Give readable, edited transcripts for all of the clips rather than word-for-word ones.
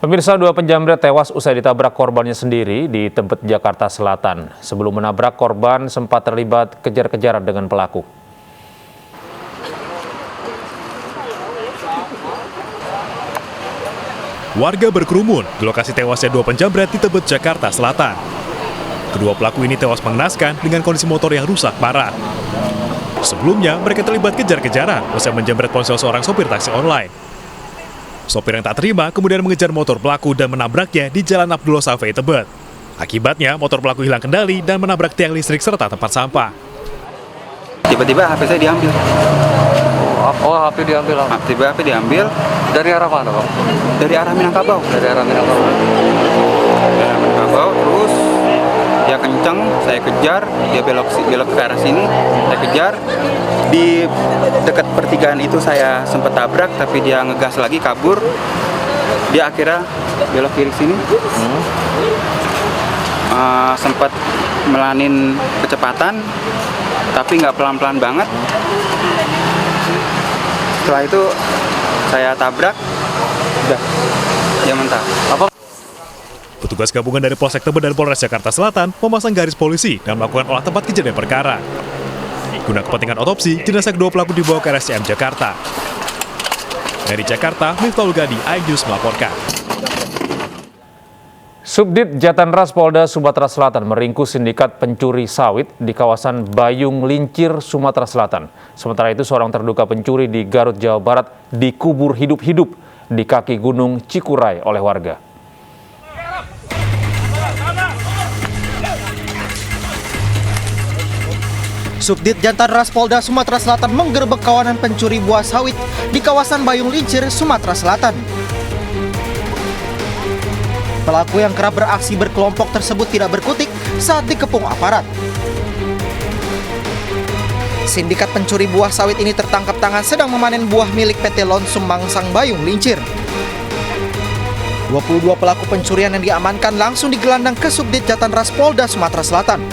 Pemirsa, dua penjamret tewas usai ditabrak korbannya sendiri di Tebet, Jakarta Selatan. Sebelum menabrak, korban sempat terlibat kejar-kejaran dengan pelaku. Warga berkerumun di lokasi tewasnya dua penjamret di Tebet, Jakarta Selatan. Kedua pelaku ini tewas mengenaskan dengan kondisi motor yang rusak parah. Sebelumnya, mereka terlibat kejar-kejaran usai menjamret ponsel seorang sopir taksi online. Sopir yang tak terima kemudian mengejar motor pelaku dan menabraknya di Jalan Abdullah Safei, Tebet. Akibatnya, motor pelaku hilang kendali dan menabrak tiang listrik serta tempat sampah. Tiba-tiba HP saya diambil. Oh, HP diambil. Tiba HP diambil. Dari arah mana, Bang? Dari arah Minangkabau. Dari arah Minangkabau. Dari arah Minangkabau, terus dia kenceng, saya kejar, dia belok ke arah sini, saya kejar. Di dekat pertigaan itu saya sempat tabrak, tapi dia ngegas lagi, kabur. Dia akhirnya belok kiri sini. Sempat melanin kecepatan, tapi nggak pelan-pelan banget. Setelah itu saya tabrak, udah, dia mental. Petugas gabungan dari Polsek Tebet dan Polres Jakarta Selatan memasang garis polisi dan melakukan olah tempat kejadian perkara. Guna kepentingan otopsi, jenazah kedua pelaku dibawa ke RSCM Jakarta. Dari Jakarta, Miftahul Gadi, iNews melaporkan. Subdit Jatanras Polda Sumatera Selatan meringkus sindikat pencuri sawit di kawasan Bayung Lincir, Sumatera Selatan. Sementara itu, seorang terduga pencuri di Garut, Jawa Barat dikubur hidup-hidup di kaki Gunung Cikuray oleh warga. Subdit Jatanras Polda Sumatera Selatan menggerebek kawanan pencuri buah sawit di kawasan Bayung Lincir, Sumatera Selatan. Pelaku yang kerap beraksi berkelompok tersebut tidak berkutik saat dikepung aparat. Sindikat pencuri buah sawit ini tertangkap tangan sedang memanen buah milik PT Lon Sumbangsang Bayung Lincir. 22 pelaku pencurian yang diamankan langsung digelandang ke Subdit Jatanras Polda Sumatera Selatan.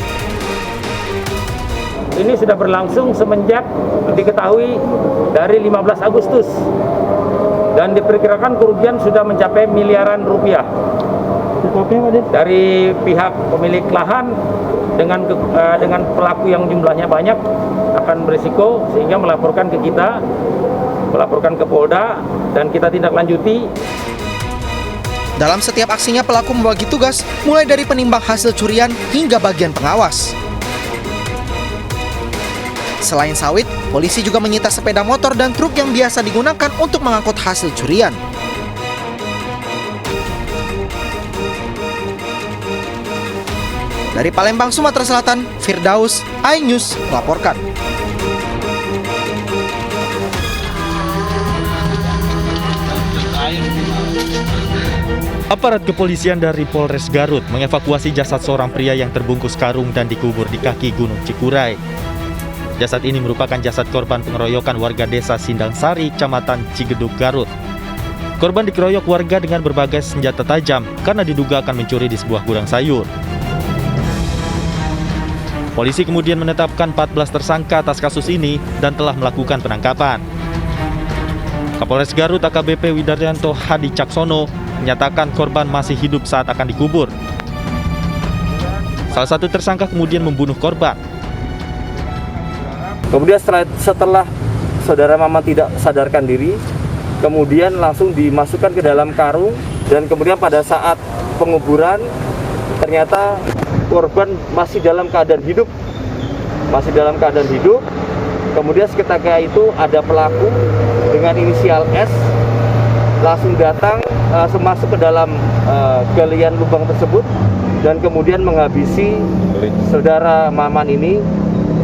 Ini sudah berlangsung semenjak diketahui dari 15 Agustus dan diperkirakan kerugian sudah mencapai miliaran rupiah. Dari pihak pemilik lahan dengan pelaku yang jumlahnya banyak akan berisiko sehingga melaporkan ke kita, melaporkan ke Polda dan kita tindak lanjuti. Dalam setiap aksinya pelaku membagi tugas mulai dari penimbang hasil curian hingga bagian pengawas. Selain sawit, polisi juga menyita sepeda motor dan truk yang biasa digunakan untuk mengangkut hasil curian. Dari Palembang, Sumatera Selatan, Firdaus, iNews melaporkan. Aparat kepolisian dari Polres Garut mengevakuasi jasad seorang pria yang terbungkus karung dan dikubur di kaki Gunung Cikuray. Jasad ini merupakan jasad korban pengeroyokan warga desa Sindang Sari, Kecamatan Cigedug, Garut. Korban dikeroyok warga dengan berbagai senjata tajam karena diduga akan mencuri di sebuah gudang sayur. Polisi kemudian menetapkan 14 tersangka atas kasus ini dan telah melakukan penangkapan. Kapolres Garut AKBP Widaryanto Hadi Caksono menyatakan korban masih hidup saat akan dikubur. Salah satu tersangka kemudian membunuh korban. Kemudian setelah saudara Mama tidak sadarkan diri, kemudian langsung dimasukkan ke dalam karung dan kemudian pada saat penguburan ternyata korban masih dalam keadaan hidup. Kemudian seketika itu ada pelaku dengan inisial S langsung datang masuk ke dalam galian lubang tersebut dan kemudian menghabisi saudara Maman ini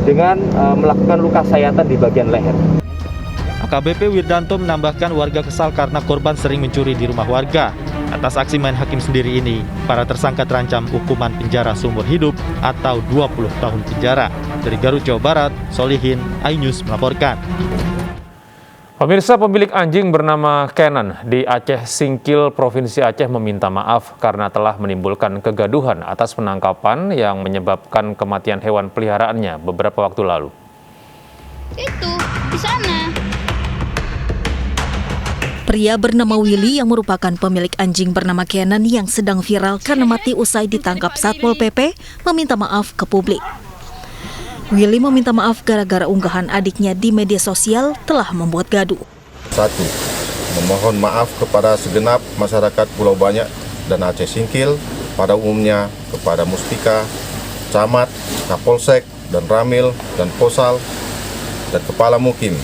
dengan melakukan luka sayatan di bagian leher. AKBP Wirdanto menambahkan warga kesal karena korban sering mencuri di rumah warga. Atas aksi main hakim sendiri ini, para tersangka terancam hukuman penjara seumur hidup atau 20 tahun penjara. Dari Garut, Jawa Barat, Solihin, iNews melaporkan. Pemirsa, pemilik anjing bernama Kenan di Aceh Singkil, Provinsi Aceh meminta maaf karena telah menimbulkan kegaduhan atas penangkapan yang menyebabkan kematian hewan peliharaannya beberapa waktu lalu. Itu, di sana. Pria bernama Willy yang merupakan pemilik anjing bernama Kenan yang sedang viral karena mati usai ditangkap Satpol PP meminta maaf ke publik. Willy meminta maaf gara-gara unggahan adiknya di media sosial telah membuat gaduh. 1. Memohon maaf kepada segenap masyarakat Pulau Banyak dan Aceh Singkil, pada umumnya kepada Muspika, Camat, Kapolsek, dan Ramil, dan Posal, dan Kepala Mukim,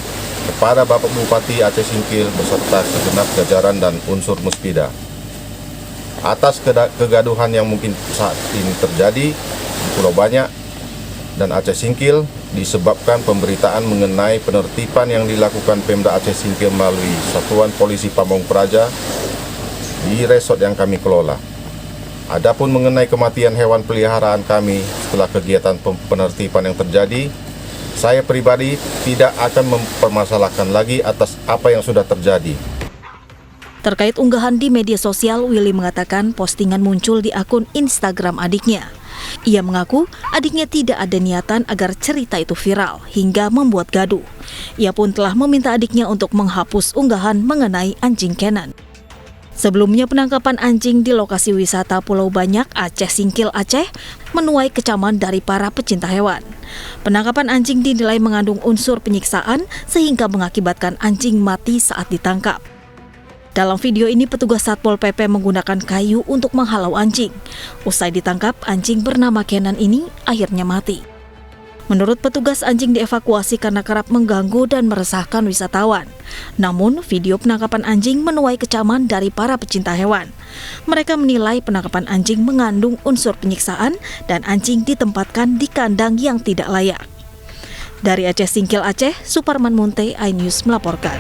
kepada Bapak Bupati Aceh Singkil beserta segenap jajaran dan unsur Muspida. Atas kegaduhan yang mungkin saat ini terjadi di Pulau Banyak dan Aceh Singkil disebabkan pemberitaan mengenai penertiban yang dilakukan Pemda Aceh Singkil melalui Satuan Polisi Pamong Praja di resort yang kami kelola. Adapun mengenai kematian hewan peliharaan kami setelah kegiatan penertiban yang terjadi, saya pribadi tidak akan mempermasalahkan lagi atas apa yang sudah terjadi. Terkait unggahan di media sosial, Willy mengatakan postingan muncul di akun Instagram adiknya. Ia mengaku adiknya tidak ada niatan agar cerita itu viral hingga membuat gaduh. Ia pun telah meminta adiknya untuk menghapus unggahan mengenai anjing Kenan. Sebelumnya penangkapan anjing di lokasi wisata Pulau Banyak, Aceh Singkil, Aceh menuai kecaman dari para pecinta hewan. Penangkapan anjing dinilai mengandung unsur penyiksaan sehingga mengakibatkan anjing mati saat ditangkap. Dalam video ini petugas Satpol PP menggunakan kayu untuk menghalau anjing. Usai ditangkap, anjing bernama Kenan ini akhirnya mati. Menurut petugas, anjing dievakuasi karena kerap mengganggu dan meresahkan wisatawan. Namun, video penangkapan anjing menuai kecaman dari para pecinta hewan. Mereka menilai penangkapan anjing mengandung unsur penyiksaan dan anjing ditempatkan di kandang yang tidak layak. Dari Aceh Singkil, Aceh, Suparman Munte, iNews melaporkan.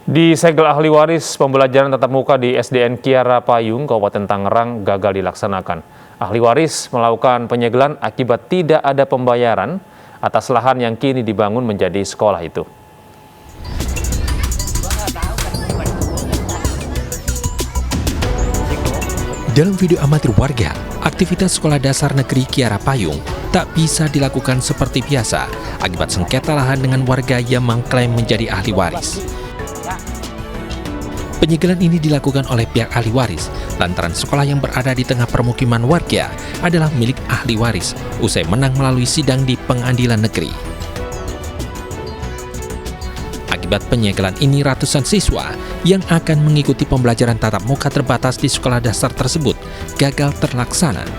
Di segel ahli waris, pembelajaran tatap muka di SDN Kiara Payung, Kabupaten Tangerang gagal dilaksanakan. Ahli waris melakukan penyegelan akibat tidak ada pembayaran atas lahan yang kini dibangun menjadi sekolah itu. Dalam video amatir warga, aktivitas sekolah dasar negeri Kiara Payung tak bisa dilakukan seperti biasa akibat sengketa lahan dengan warga yang mengklaim menjadi ahli waris. Penyegelan ini dilakukan oleh pihak ahli waris lantaran sekolah yang berada di tengah permukiman warga adalah milik ahli waris usai menang melalui sidang di pengadilan negeri. Akibat penyegelan ini, ratusan siswa yang akan mengikuti pembelajaran tatap muka terbatas di sekolah dasar tersebut gagal terlaksana.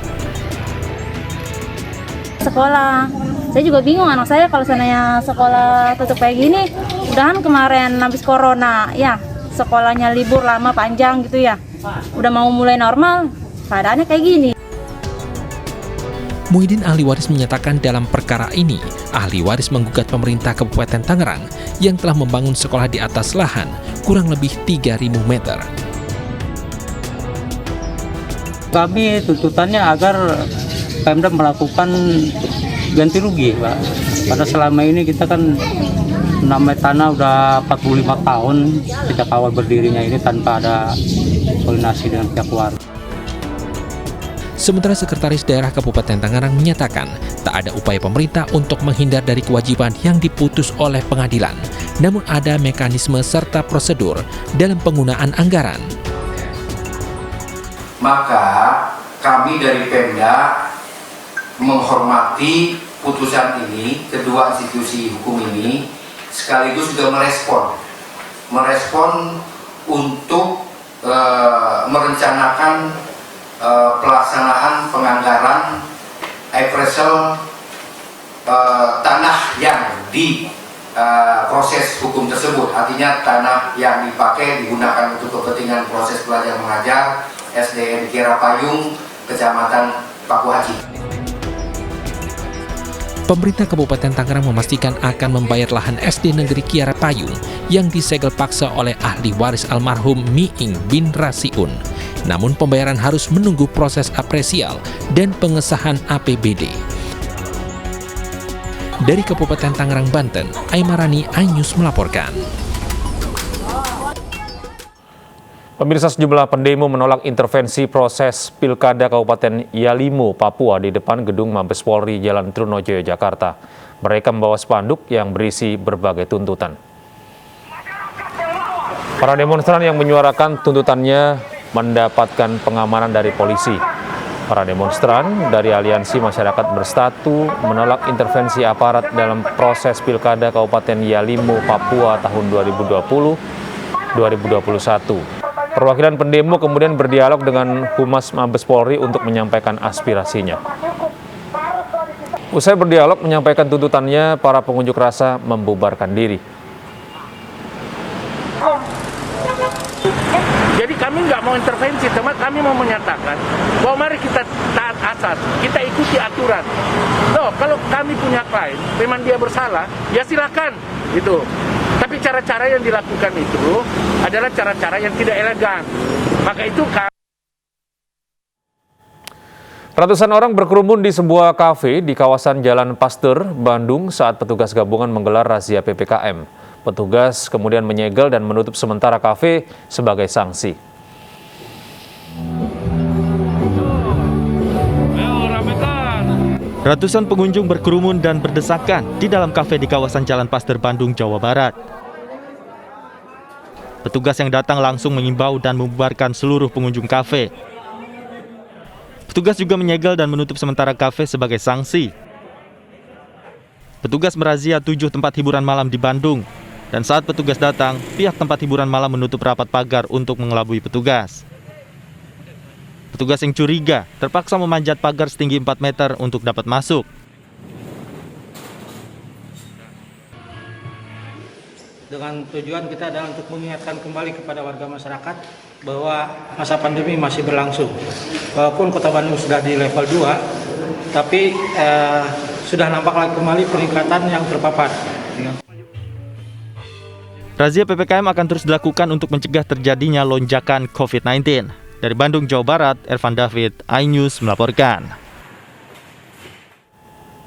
Sekolah, saya juga bingung anak saya kalau seandainya sekolah tutup kayak gini, udahan kemarin habis corona ya. Sekolahnya libur lama panjang gitu ya, udah mau mulai normal, keadaannya kayak gini. Muhyiddin ahli waris menyatakan dalam perkara ini, ahli waris menggugat pemerintah Kabupaten Tangerang yang telah membangun sekolah di atas lahan kurang lebih 3.000 meter. Kami tuntutannya agar Pemda melakukan ganti rugi, Pak. Karena selama ini kita kan namanya tanah udah 45 tahun sejak awal berdirinya ini tanpa ada koordinasi dengan pihak warga. Sementara Sekretaris Daerah Kabupaten Tangerang menyatakan tak ada upaya pemerintah untuk menghindar dari kewajiban yang diputus oleh pengadilan, namun ada mekanisme serta prosedur dalam penggunaan anggaran. Maka kami dari Pemda menghormati putusan ini, kedua institusi hukum ini, sekaligus juga merespon untuk merencanakan pelaksanaan penganggaran appraisal tanah yang di proses hukum tersebut. Artinya tanah yang dipakai digunakan untuk kepentingan proses belajar mengajar SDN Kiara Payung, Kecamatan Paku Haji. Pemerintah Kabupaten Tangerang memastikan akan membayar lahan SD Negeri Kiara Payung yang disegel paksa oleh ahli waris almarhum Miing bin Rasiun. Namun pembayaran harus menunggu proses apresial dan pengesahan APBD. Dari Kabupaten Tangerang, Banten, Aimarani, iNews melaporkan. Pemirsa, sejumlah pendemo menolak intervensi proses Pilkada Kabupaten Yalimo, Papua di depan gedung Mabes Polri Jalan Trunojoyo, Jakarta. Mereka membawa spanduk yang berisi berbagai tuntutan. Para demonstran yang menyuarakan tuntutannya mendapatkan pengamanan dari polisi. Para demonstran dari Aliansi Masyarakat Bersatu menolak intervensi aparat dalam proses Pilkada Kabupaten Yalimo, Papua tahun 2020-2021. Perwakilan pendemo kemudian berdialog dengan Humas Mabes Polri untuk menyampaikan aspirasinya. Usai berdialog menyampaikan tuntutannya, para pengunjuk rasa membubarkan diri. Jadi kami nggak mau intervensi, teman kami mau menyatakan bahwa mari kita taat asas, kita ikuti aturan. Loh, kalau kami punya klien, memang dia bersalah, ya silakan, gitu. Tapi cara-cara yang dilakukan itu adalah cara-cara yang tidak elegan. Maka itu Ratusan orang berkerumun di sebuah kafe di kawasan Jalan Pasteur, Bandung saat petugas gabungan menggelar razia PPKM. Petugas kemudian menyegel dan menutup sementara kafe sebagai sanksi. Ratusan pengunjung berkerumun dan berdesakan di dalam kafe di kawasan Jalan Pasteur, Bandung, Jawa Barat. Petugas yang datang langsung mengimbau dan membubarkan seluruh pengunjung kafe. Petugas juga menyegel dan menutup sementara kafe sebagai sanksi. Petugas merazia 7 tempat hiburan malam di Bandung. Dan saat petugas datang, pihak tempat hiburan malam menutup rapat pagar untuk mengelabui petugas. Petugas yang curiga terpaksa memanjat pagar setinggi 4 meter untuk dapat masuk. Dengan tujuan kita adalah untuk mengingatkan kembali kepada warga masyarakat bahwa masa pandemi masih berlangsung. Walaupun Kota Bandung sudah di level 2, tapi sudah nampak lagi kembali peningkatan yang terpapar. Razia PPKM akan terus dilakukan untuk mencegah terjadinya lonjakan COVID-19. Dari Bandung, Jawa Barat, Ervan David, iNews melaporkan.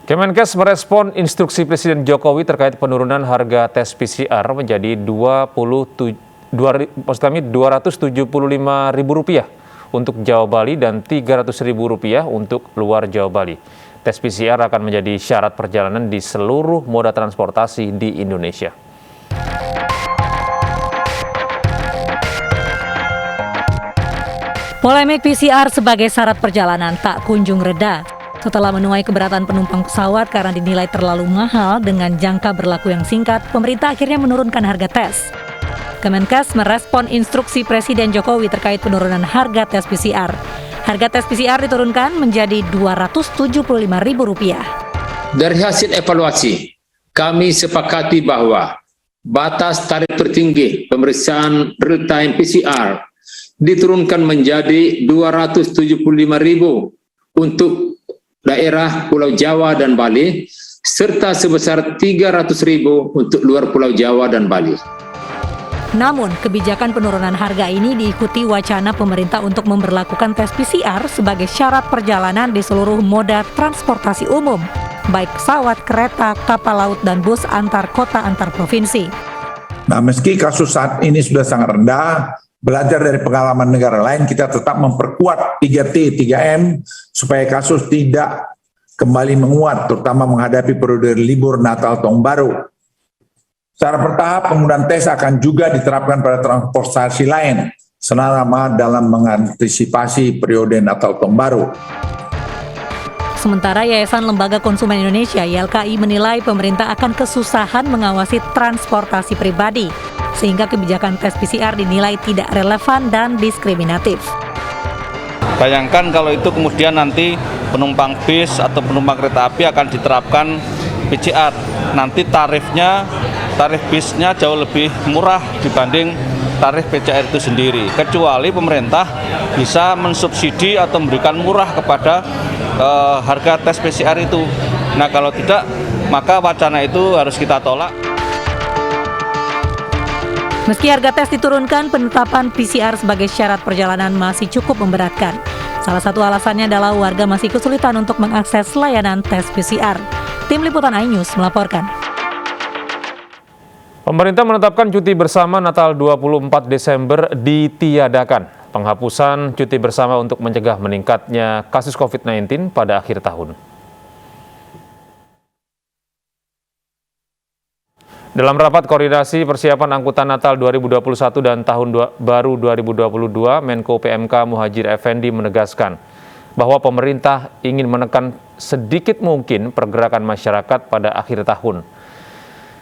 Kemenkes merespon instruksi Presiden Jokowi terkait penurunan harga tes PCR menjadi Rp275.000 untuk Jawa Bali dan Rp300.000 untuk luar Jawa Bali. Tes PCR akan menjadi syarat perjalanan di seluruh moda transportasi di Indonesia. Polemik PCR sebagai syarat perjalanan tak kunjung reda. Setelah menuai keberatan penumpang pesawat karena dinilai terlalu mahal dengan jangka berlaku yang singkat, pemerintah akhirnya menurunkan harga tes. Kemenkes merespon instruksi Presiden Jokowi terkait penurunan harga tes PCR. Harga tes PCR diturunkan menjadi Rp275.000. Dari hasil evaluasi, kami sepakati bahwa batas tarif tertinggi pemeriksaan real-time PCR diturunkan menjadi Rp275.000 untuk daerah Pulau Jawa dan Bali, serta sebesar Rp300.000 untuk luar Pulau Jawa dan Bali. Namun, kebijakan penurunan harga ini diikuti wacana pemerintah untuk memberlakukan tes PCR sebagai syarat perjalanan di seluruh moda transportasi umum, baik pesawat, kereta, kapal laut, dan bus antar kota antar provinsi. Nah, meski kasus saat ini sudah sangat rendah, belajar dari pengalaman negara lain, kita tetap memperkuat 3T, 3M, supaya kasus tidak kembali menguat, terutama menghadapi periode libur Natal Tahun Baru. Secara bertahap, penggunaan tes akan juga diterapkan pada transportasi lain, selama dalam mengantisipasi periode Natal Tahun Baru. Sementara Yayasan Lembaga Konsumen Indonesia (YLKI) menilai pemerintah akan kesusahan mengawasi transportasi pribadi, sehingga kebijakan tes PCR dinilai tidak relevan dan diskriminatif. Bayangkan kalau itu kemudian nanti penumpang bis atau penumpang kereta api akan diterapkan PCR. Nanti tarif bisnya jauh lebih murah dibanding tarif PCR itu sendiri. Kecuali pemerintah bisa mensubsidi atau memberikan murah kepada harga tes PCR itu. Nah, kalau tidak, maka wacana itu harus kita tolak. Meski harga tes diturunkan, penetapan PCR sebagai syarat perjalanan masih cukup memberatkan. Salah satu alasannya adalah warga masih kesulitan untuk mengakses layanan tes PCR. Tim Liputan iNews melaporkan. Pemerintah menetapkan cuti bersama Natal 24 Desember ditiadakan. Penghapusan cuti bersama untuk mencegah meningkatnya kasus COVID-19 pada akhir tahun. Dalam rapat koordinasi persiapan angkutan Natal 2021 dan Tahun Baru 2022, Menko PMK Muhadjir Effendi menegaskan bahwa pemerintah ingin menekan sedikit mungkin pergerakan masyarakat pada akhir tahun.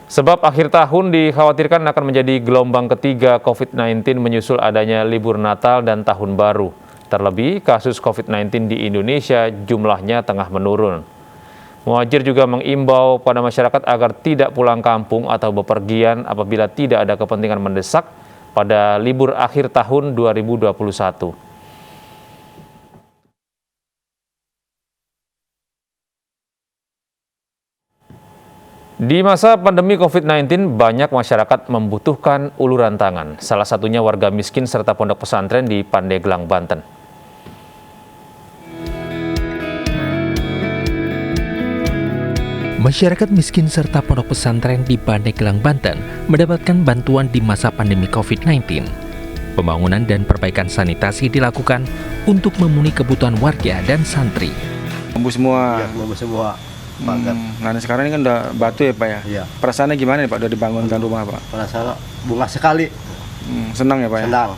Sebab akhir tahun dikhawatirkan akan menjadi gelombang ketiga COVID-19 menyusul adanya libur Natal dan Tahun Baru. Terlebih, kasus COVID-19 di Indonesia jumlahnya tengah menurun. Muhadjir juga mengimbau pada masyarakat agar tidak pulang kampung atau bepergian apabila tidak ada kepentingan mendesak pada libur akhir tahun 2021. Di masa pandemi COVID-19, banyak masyarakat membutuhkan uluran tangan. Salah satunya warga miskin serta pondok pesantren di Pandeglang, Banten. Masyarakat miskin serta pondok pesantren di Pandeglang, Banten mendapatkan bantuan di masa pandemi COVID-19. Pembangunan dan perbaikan sanitasi dilakukan untuk memenuhi kebutuhan warga dan santri. Bambu semua. Ya, bambu semua. Nah, sekarang ini kan udah batu ya Pak ya? Iya. Perasaannya gimana nih Pak udah dibangunkan rumah Pak? Perasaan bunga sekali. Senang ya Pak ya? Senang.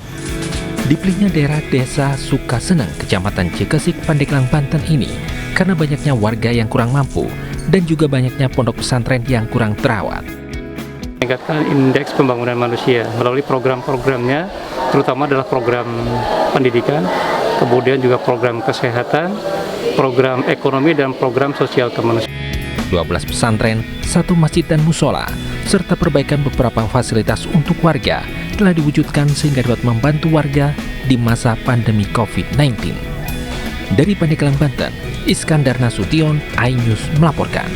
Dipilihnya daerah desa Sukaseneng, Kecamatan Cikesik, Pandeglang, Banten ini karena banyaknya warga yang kurang mampu dan juga banyaknya pondok pesantren yang kurang terawat. Meningkatkan indeks pembangunan manusia melalui program-programnya, terutama adalah program pendidikan, kemudian juga program kesehatan, program ekonomi, dan program sosial kemanusiaan. 12 pesantren, 1 masjid dan musola, serta perbaikan beberapa fasilitas untuk warga telah diwujudkan sehingga dapat membantu warga di masa pandemi COVID-19. Dari Pandeglang, Banten, Iskandar Nasution, iNews melaporkan.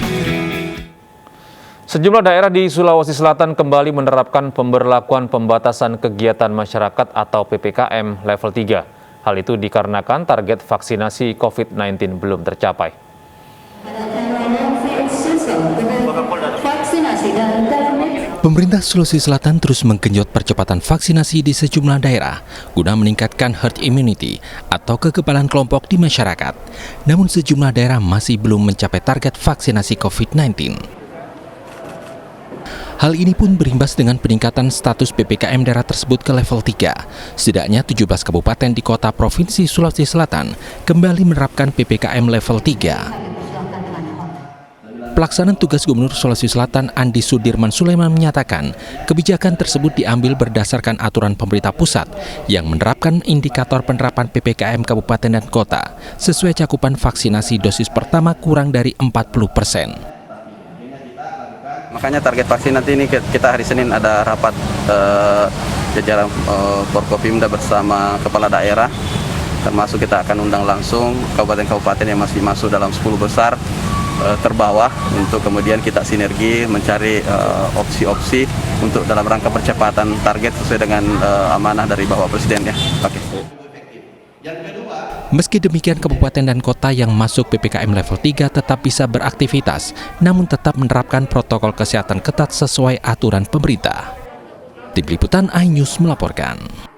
Sejumlah daerah di Sulawesi Selatan kembali menerapkan pemberlakuan pembatasan kegiatan masyarakat atau PPKM level 3. Hal itu dikarenakan target vaksinasi COVID-19 belum tercapai. Pemerintah Sulawesi Selatan terus menggenjot percepatan vaksinasi di sejumlah daerah guna meningkatkan herd immunity atau kekebalan kelompok di masyarakat. Namun sejumlah daerah masih belum mencapai target vaksinasi COVID-19. Hal ini pun berimbas dengan peningkatan status PPKM daerah tersebut ke level 3. Setidaknya 17 kabupaten di kota Provinsi Sulawesi Selatan kembali menerapkan PPKM level 3. Pelaksana tugas Gubernur Sulawesi Selatan Andi Sudirman Sulaiman menyatakan kebijakan tersebut diambil berdasarkan aturan pemerintah pusat yang menerapkan indikator penerapan PPKM kabupaten dan kota sesuai cakupan vaksinasi dosis pertama kurang dari 40%. Makanya target vaksin nanti ini kita hari Senin ada rapat jajaran Forkopimda bersama kepala daerah, termasuk kita akan undang langsung kabupaten-kabupaten yang masih masuk dalam 10 besar terbawah untuk kemudian kita sinergi mencari opsi-opsi untuk dalam rangka percepatan target sesuai dengan amanah dari Bapak Presiden ya. Oke. Meski demikian, kabupaten dan kota yang masuk PPKM level 3 tetap bisa beraktivitas, namun tetap menerapkan protokol kesehatan ketat sesuai aturan pemerintah. Tim Liputan iNews melaporkan.